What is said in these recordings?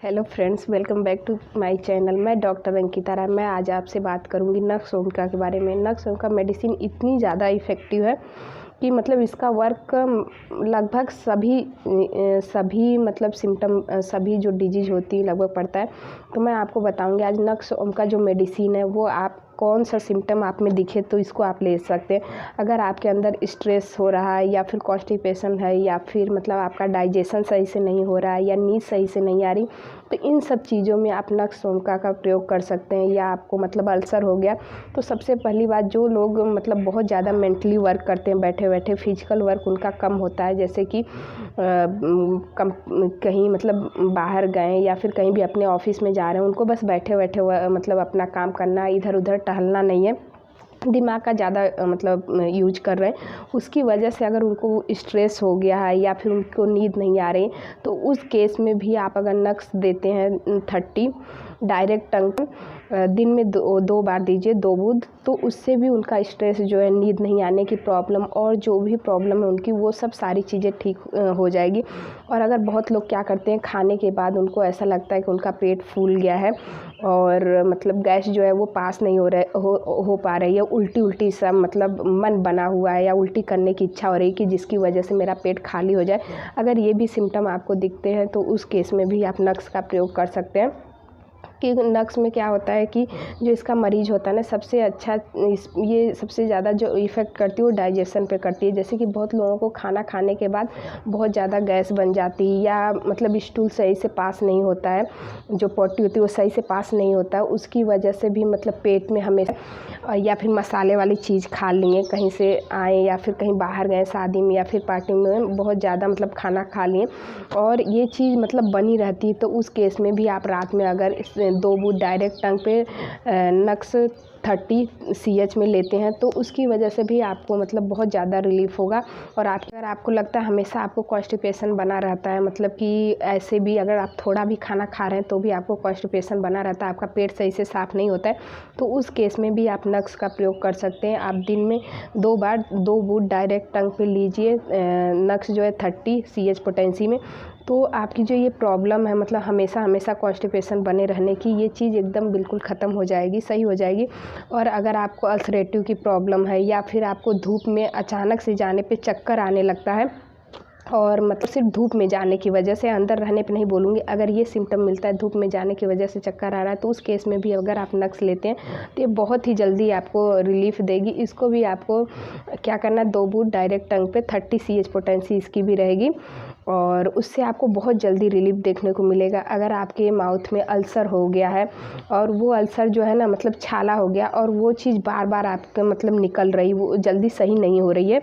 Hello friends, welcome back to my channel. मैं doctor Ankita Rai. मैं आज आपसे बात करूंगी नक्स ओमका के बारे में। नक्स ओमका मेडिसिन इतनी ज़्यादा इफ़ेक्टिव है कि मतलब इसका वर्क लगभग सभी मतलब सिम्टम सभी जो डिजीज़ होती है लगभग पड़ता है। तो मैं आपको बताऊंगी आज नक्स ओमका जो मेडिसिन है वो आप कौन सा सिम्टम आप में दिखे तो इसको आप ले सकते हैं। अगर आपके अंदर स्ट्रेस हो रहा है या फिर कॉन्स्टिपेशन है या फिर मतलब आपका डाइजेशन सही से नहीं हो रहा है या नींद सही से नहीं आ रही, तो इन सब चीज़ों में आप नक्स ओमका का प्रयोग कर सकते हैं। या आपको मतलब अल्सर हो गया तो सबसे पहली बात, जो लोग मतलब बहुत ज़्यादा मेंटली वर्क करते हैं, बैठे बैठे फिजिकल वर्क उनका कम होता है, जैसे कि कहीं मतलब बाहर गए या फिर कहीं भी अपने ऑफिस में जा रहे हैं, उनको बस बैठे बैठे मतलब अपना काम करना, इधर उधर टहलना नहीं है, दिमाग का ज़्यादा मतलब यूज कर रहे हैं, उसकी वजह से अगर उनको स्ट्रेस हो गया है या फिर उनको नींद नहीं आ रही, तो उस केस में भी आप अगर नक्स देते हैं 30 डायरेक्ट टंग दिन में दो बार दीजिए, 2 बूंद, तो उससे भी उनका स्ट्रेस जो है, नींद नहीं आने की प्रॉब्लम और जो भी प्रॉब्लम है उनकी, वो सब सारी चीज़ें ठीक हो जाएगी। और अगर बहुत लोग क्या करते हैं, खाने के बाद उनको ऐसा लगता है कि उनका पेट फूल गया है और मतलब गैस जो है वो पास नहीं हो पा रही है, उल्टी उल्टी सा मतलब मन बना हुआ है या उल्टी करने की इच्छा हो रही है कि जिसकी वजह से मेरा पेट खाली हो जाए। अगर ये भी सिम्टम आपको दिखते हैं तो उस केस में भी आप नक्स का प्रयोग कर सकते हैं। कि नक्स में क्या होता है कि जो इसका मरीज़ होता है ना, सबसे अच्छा ये सबसे ज़्यादा जो इफ़ेक्ट करती है वो डाइजेशन पे करती है। जैसे कि बहुत लोगों को खाना खाने के बाद बहुत ज़्यादा गैस बन जाती है या मतलब स्टूल सही से पास नहीं होता है, जो पोटी होती है वो सही से पास नहीं होता है, उसकी वजह से भी मतलब पेट में हमेशा या फिर मसाले वाली चीज़ खा लिए, कहीं से आए या फिर कहीं बाहर गए शादी में या फिर पार्टी में, बहुत ज़्यादा मतलब खाना खा लिए और ये चीज़ मतलब बनी रहती है, तो उस केस में भी आप रात में अगर 2 बूंद डायरेक्ट टंग पे नक्स 30 CH में लेते हैं तो उसकी वजह से भी आपको मतलब बहुत ज़्यादा रिलीफ होगा। और अगर आपको लगता है हमेशा आपको कॉन्स्टिपेशन बना रहता है, मतलब कि ऐसे भी अगर आप थोड़ा भी खाना खा रहे हैं तो भी आपको कॉन्स्टिपेशन बना रहता है, आपका पेट सही से साफ़ नहीं होता है, तो उस केस में भी आप नक्स का प्रयोग कर सकते हैं। आप दिन में 2 बार 2 बूंद डायरेक्ट टंग पे लीजिए नक्स जो है 30 CH पोटेंसी में, तो आपकी जो ये प्रॉब्लम है मतलब हमेशा कॉन्स्टिपेशन बने रहने की, ये चीज़ एकदम बिल्कुल ख़त्म हो जाएगी, सही हो जाएगी। और अगर आपको अल्सरेटिव की प्रॉब्लम है या फिर आपको धूप में अचानक से जाने पे चक्कर आने लगता है और मतलब सिर्फ धूप में जाने की वजह से, अंदर रहने पे नहीं बोलूँगी, अगर ये सिम्टम मिलता है धूप में जाने की वजह से चक्कर आ रहा है, तो उस केस में भी अगर आप नक्स लेते हैं तो ये बहुत ही जल्दी आपको रिलीफ देगी। इसको भी आपको क्या करना है, 2 बूंद डायरेक्ट टंग पे 30 CH पोटेंसी इसकी भी रहेगी और उससे आपको बहुत जल्दी रिलीफ देखने को मिलेगा। अगर आपके माउथ में अल्सर हो गया है और वो अल्सर जो है ना मतलब छाला हो गया और वो चीज़ बार बार आपके मतलब निकल रही, वो जल्दी सही नहीं हो रही है,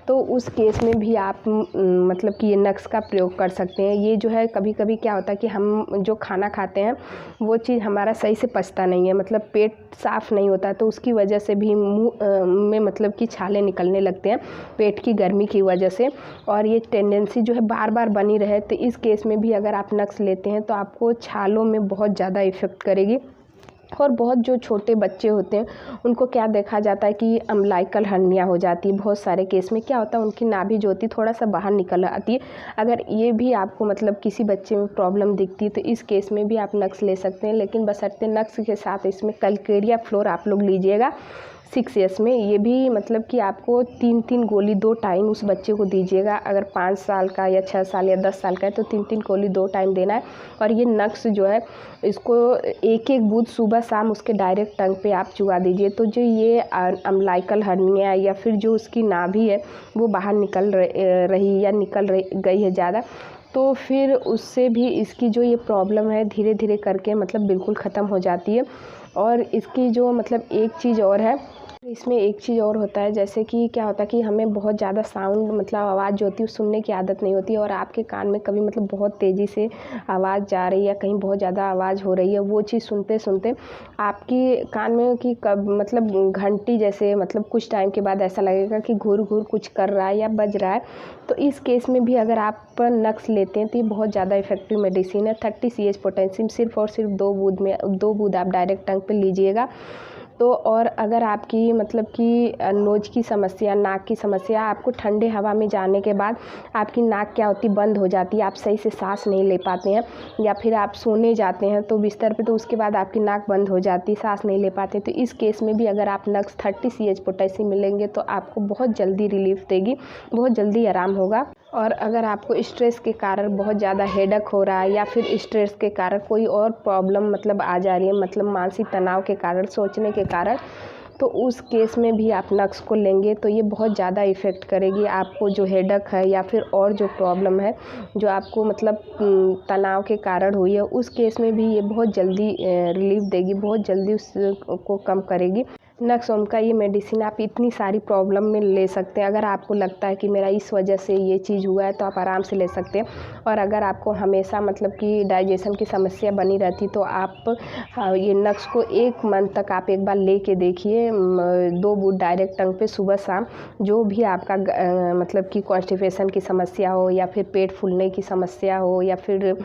तो उस केस में भी आप मतलब कि ये नक्स का प्रयोग कर सकते हैं। ये जो है कभी कभी क्या होता है कि हम जो खाना खाते हैं वो चीज़ हमारा सही से पचता नहीं है, मतलब पेट साफ़ नहीं होता, तो उसकी वजह से भी मुँह में मतलब कि छाले निकलने लगते हैं पेट की गर्मी की वजह से, और ये टेंडेंसी जो है बार बार बनी रहे, तो इस केस में भी अगर आप नक्स लेते हैं तो आपको छालों में बहुत ज़्यादा इफ़ेक्ट करेगी। और बहुत जो छोटे बच्चे होते हैं उनको क्या देखा जाता है कि अम्बिलिकल हर्निया हो जाती है, बहुत सारे केस में क्या होता है उनकी नाभि जो होती है थोड़ा सा बाहर निकल आती है। अगर ये भी आपको मतलब किसी बच्चे में प्रॉब्लम दिखती है तो इस केस में भी आप नक्स ले सकते हैं, लेकिन बशर्ते नक्स के साथ इसमें कैलकेरिया फ्लोर आप लोग लीजिएगा 6 years में। ये भी मतलब कि आपको 3-3 गोली 2 टाइम उस बच्चे को दीजिएगा। अगर 5 साल का या 6 साल या 10 साल का है तो 3-3 गोली 2 टाइम देना है। और ये नक्स जो है इसको एक बूंद सुबह शाम उसके डायरेक्ट टंग पे आप चुआ दीजिए, तो जो ये अम्बिलिकल हर्निया या फिर जो उसकी नाभि है वो बाहर निकल रही या निकल गई है ज़्यादा, तो फिर उससे भी इसकी जो ये प्रॉब्लम है धीरे धीरे करके मतलब बिल्कुल ख़त्म हो जाती है। और इसकी जो मतलब एक चीज़ और है, इसमें एक चीज़ और होता है, जैसे कि क्या होता है कि हमें बहुत ज़्यादा साउंड मतलब आवाज़ जो होती है सुनने की आदत नहीं होती, और आपके कान में कभी मतलब बहुत तेज़ी से आवाज़ जा रही है या कहीं बहुत ज़्यादा आवाज़ हो रही है, वो चीज़ सुनते सुनते आपकी कान में कि कब मतलब घंटी जैसे मतलब कुछ टाइम के बाद ऐसा लगेगा कि घूर घूर कुछ कर रहा है या बज रहा है, तो इस केस में भी अगर आप नक्स लेते हैं तो ये बहुत ज़्यादा इफेक्टिव मेडिसिन है। 30 CH पोटेंशियम सिर्फ और सिर्फ 2 बूंद में 2 बूंद आप डायरेक्ट टंग पे लीजिएगा तो और अगर आपकी मतलब कि नोज़ की समस्या, नाक की समस्या, आपको ठंडे हवा में जाने के बाद आपकी नाक क्या होती है, बंद हो जाती है, आप सही से सांस नहीं ले पाते हैं, या फिर आप सोने जाते हैं तो बिस्तर पे, तो उसके बाद आपकी नाक बंद हो जाती है, सांस नहीं ले पाते, तो इस केस में भी अगर आप नक्स 30 CH पोटेशियम मिलेंगे तो आपको बहुत जल्दी रिलीफ देगी, बहुत जल्दी आराम होगा। और अगर आपको स्ट्रेस के कारण बहुत ज़्यादा हेडेक हो रहा है, या फिर स्ट्रेस के कारण कोई और प्रॉब्लम मतलब आ जा रही है, मतलब मानसिक तनाव के कारण, सोचने के कारण, तो उस केस में भी आप नक्स को लेंगे तो ये बहुत ज़्यादा इफ़ेक्ट करेगी आपको। जो हेडेक है या फिर और जो प्रॉब्लम है जो आपको मतलब तनाव के कारण हुई है, उस केस में भी ये बहुत जल्दी रिलीफ देगी, बहुत जल्दी उसको कम करेगी। नक्स ओम का ये मेडिसिन आप इतनी सारी प्रॉब्लम में ले सकते हैं। अगर आपको लगता है कि मेरा इस वजह से ये चीज़ हुआ है तो आप आराम से ले सकते हैं। और अगर आपको हमेशा मतलब कि डाइजेशन की समस्या बनी रहती तो आप ये नक्स को 1 मंथ तक आप एक बार ले के देखिए, 2 बूंद डायरेक्ट टंग पे सुबह शाम। जो भी आपका मतलब कि कॉन्स्टिपेशन की समस्या हो, या फिर पेट फूलने की समस्या हो, या फिर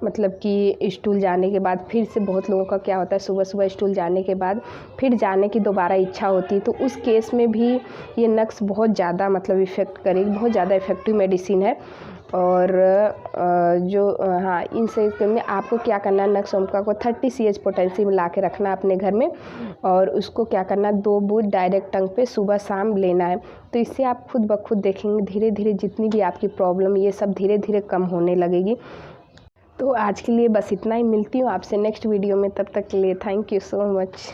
मतलब कि स्टूल जाने के बाद, फिर से बहुत लोगों का क्या होता है सुबह सुबह स्टूल जाने के बाद फिर जाने की दोबारा इच्छा होती है, तो उस केस में भी ये नक्स बहुत ज़्यादा मतलब इफ़ेक्ट करेगी, बहुत ज़्यादा इफ़ेक्टिव मेडिसिन है। और हाँ, इन से में आपको क्या करना है, नक्स ओमका को 30 CH पोटेशियम ला के रखना अपने घर में, और उसको क्या करना है, 2 बूंद डायरेक्ट टंग पे सुबह शाम लेना है। तो इससे आप खुद ब खुद देखेंगे धीरे धीरे जितनी भी आपकी प्रॉब्लम ये सब धीरे धीरे कम होने लगेगी। तो आज के लिए बस इतना ही, मिलती हूँ आपसे नेक्स्ट वीडियो में, तब तक के लिए थैंक यू सो मच।